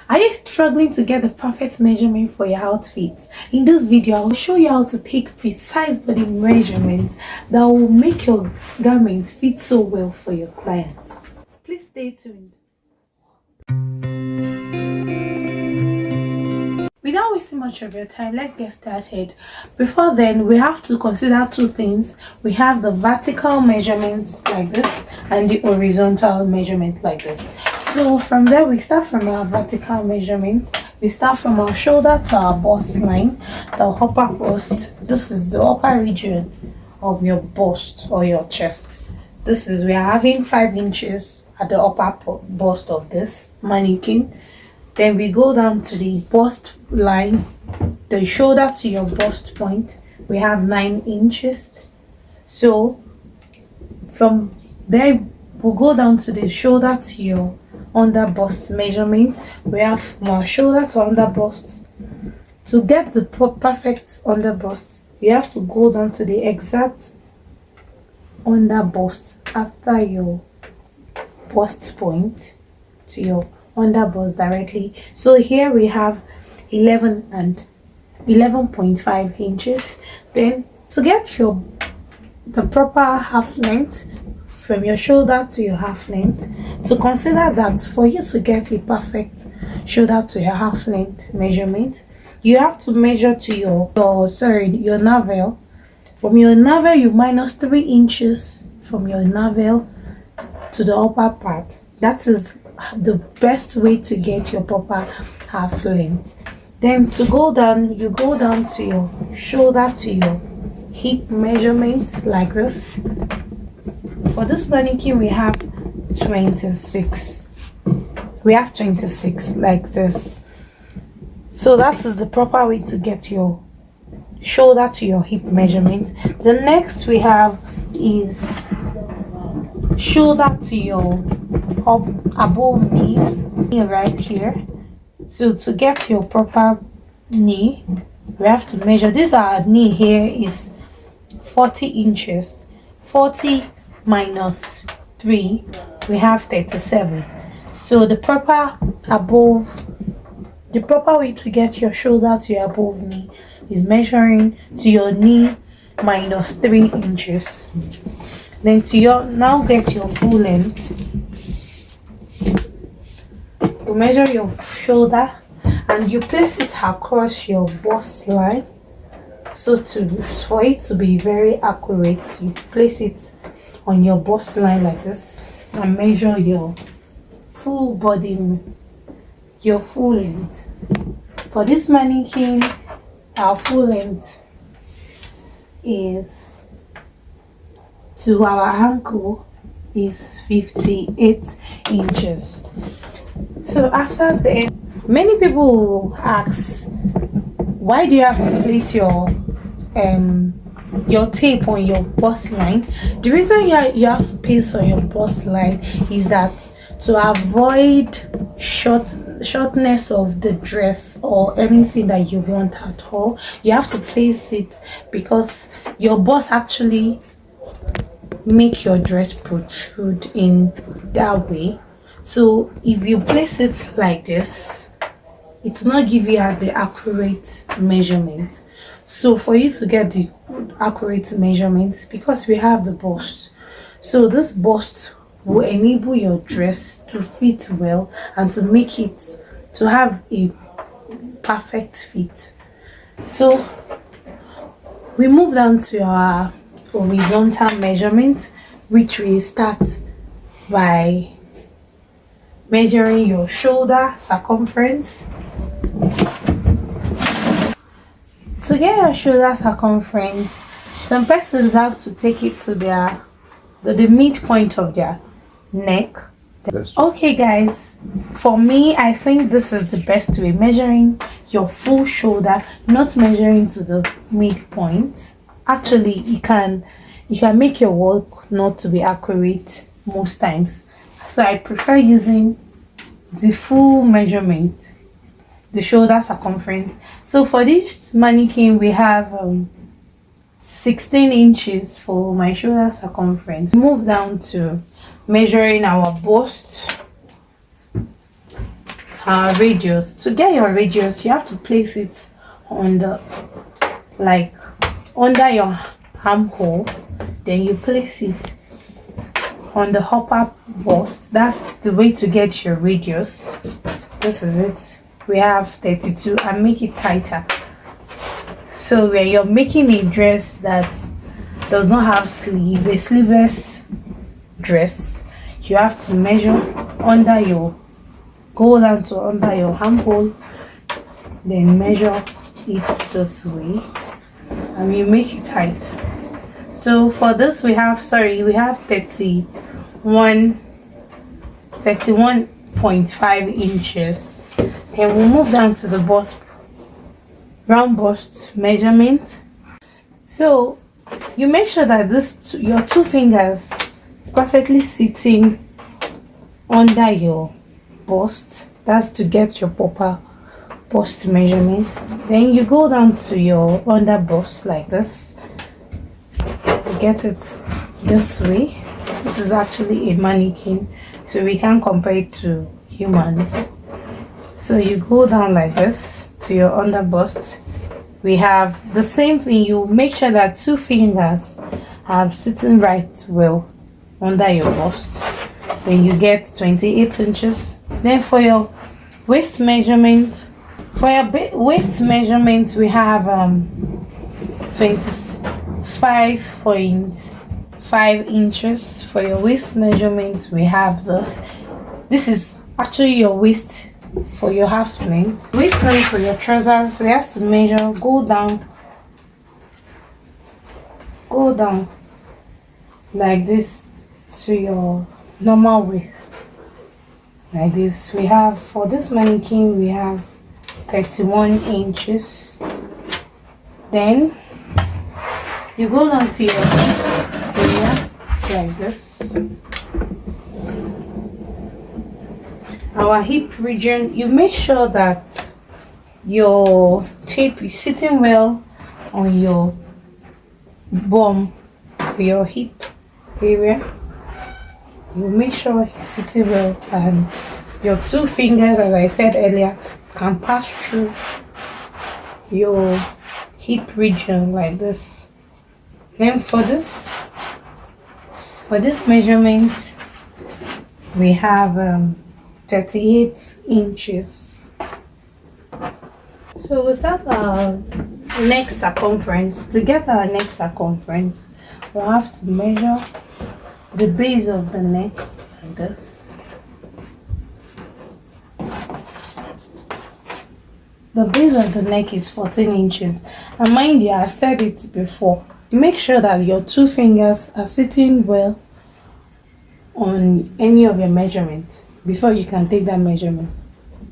Are you struggling to get the perfect measurement for your outfit? In this video, I will show you how to take precise body measurements that will make your garment fit so well for your clients. Please stay tuned. Without wasting much of your time, let's get started. Before then, we have to consider two things. We have the vertical measurements like this and the horizontal measurement like this. So from there, we start from our vertical measurement. We start from our shoulder to our bust line, the upper bust. This is the upper region of your bust or your chest. We are having 5 inches at the upper bust of this mannequin. Then we go down to the bust line, the shoulder to your bust point. We have 9 inches. So from there, we'll go down to the shoulder to your under bust measurement. We have from our shoulder to under bust. To get the perfect under bust, you have to go down to the exact under bust after your bust point to your under bust directly. So here we have 11 and 11.5 inches. Then to get the proper half length from your shoulder to your half length, to consider that for you to get a perfect shoulder to your half length measurement, you have to measure to your navel. From your navel, you minus 3 inches from your navel to the upper part. That is the best way to get your proper half length. Then to go down, you go down to your shoulder to your hip measurement like this. For this mannequin, we have 26. We have 26 like this. So that is the proper way to get your shoulder to your hip measurement. The next we have is shoulder to your up above knee right here. So to get your proper knee, we have to measure. This our knee here is 40 inches. 40 minus 3, we have 37. So the proper way to get your shoulder to your above knee is measuring to your knee minus 3 inches. Then now get your full length. You measure your shoulder and you place it across your bust line. So for it to be very accurate, you place it on your bust line like this and measure your full body, your full length. For this mannequin, our full length is to our ankle is 58 inches. So after that, many people will ask, why do you have to place your tape on your bust line? The reason you have to place on your bust line is that to avoid shortness of the dress or anything that you want at all, you have to place it because your bust actually make your dress protrude in that way. So if you place it like this, it will not give you the accurate measurement. So for you to get the accurate measurements, because we have the bust, so this bust will enable your dress to fit well and to make it to have a perfect fit. So we move down to our horizontal measurement, which we start by measuring your shoulder circumference. To get your shoulder circumference, some persons have to take it to the midpoint of their neck. Okay guys, for me, I think this is the best way, measuring your full shoulder, not measuring to the midpoint. Actually, you can make your work not to be accurate most times. So I prefer using the full measurement, the shoulder circumference. So for this mannequin, we have 16 inches for my shoulder circumference. Move down to measuring our bust radius. To get your radius, you have to place it on the, like, under your armhole. Then you place it on the upper bust. That's the way to get your radius. This is it. We have 32, and make it tighter. So when you're making a dress that does not have sleeve, a sleeveless dress, you have to measure under your, go down to under your armhole, then measure it this way, and you make it tight. So for this we have 31.5 inches. Then we'll move down to the bust, round bust measurement. So you make sure that your two fingers is perfectly sitting under your bust. That's to get your proper bust measurement. Then you go down to your under bust like this. You get it this way. This is actually a mannequin, so we can compare it to humans. So you go down like this to your under bust. We have the same thing. You make sure that two fingers are sitting right well under your bust. Then you get 28 inches. Then for your waist measurement, we have 25.5 inches. For your waist measurement, we have this. This is actually your waist for your half length. Waist length for your trousers, we have to measure, go down like this to your normal waist, like this. We have, for this mannequin, we have 31 inches. Then you go down to your area like this. Our hip region, you make sure that your tape is sitting well on your bum, your hip area. You make sure it's sitting well, and your two fingers, as I said earlier, can pass through your hip region like this. Then for this measurement, we have 38 inches. So we start our neck circumference. To get our neck circumference, we'll have to measure the base of the neck like this. The base of the neck is 14 inches. And mind you, I've said it before, make sure that your two fingers are sitting well on any of your measurements before you can take that measurement,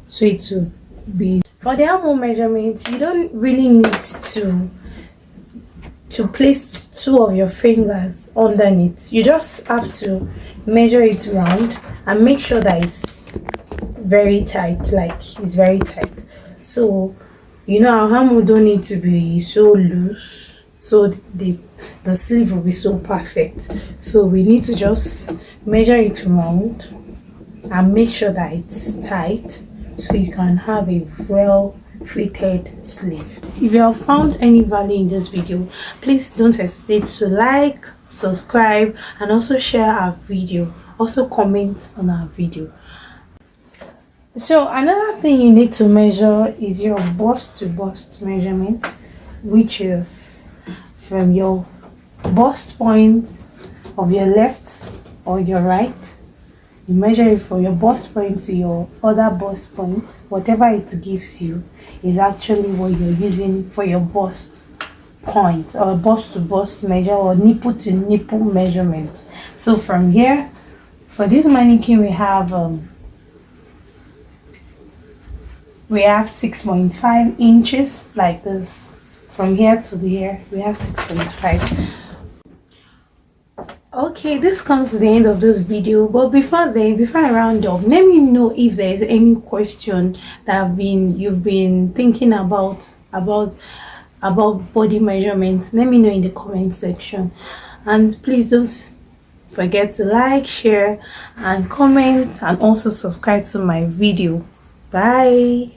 so it will be. For the armhole measurement, you don't really need to place two of your fingers underneath. You just have to measure it round and make sure that it's very tight, like it's very tight. So you know, our armhole don't need to be so loose, so the sleeve will be so perfect. So we need to just measure it round and make sure that it's tight, so you can have a well fitted sleeve. If you have found any value in this video, please don't hesitate to like, subscribe, and also share our video. Also comment on our video. So another thing you need to measure is your bust to bust measurement, which is from your bust point of your left or your right. You measure it from your bust point to your other bust point. Whatever it gives you is actually what you're using for your bust point, or bust to bust measure, or nipple to nipple measurement. So from here, for this mannequin, we have 6.5 inches like this. From here to here, we have 6.5. Okay, this comes to the end of this video, but before I round up, let me know if there's any question that you've been thinking about body measurements. Let me know in the comment section, and please don't forget to like, share, and comment, and also subscribe to my video. Bye.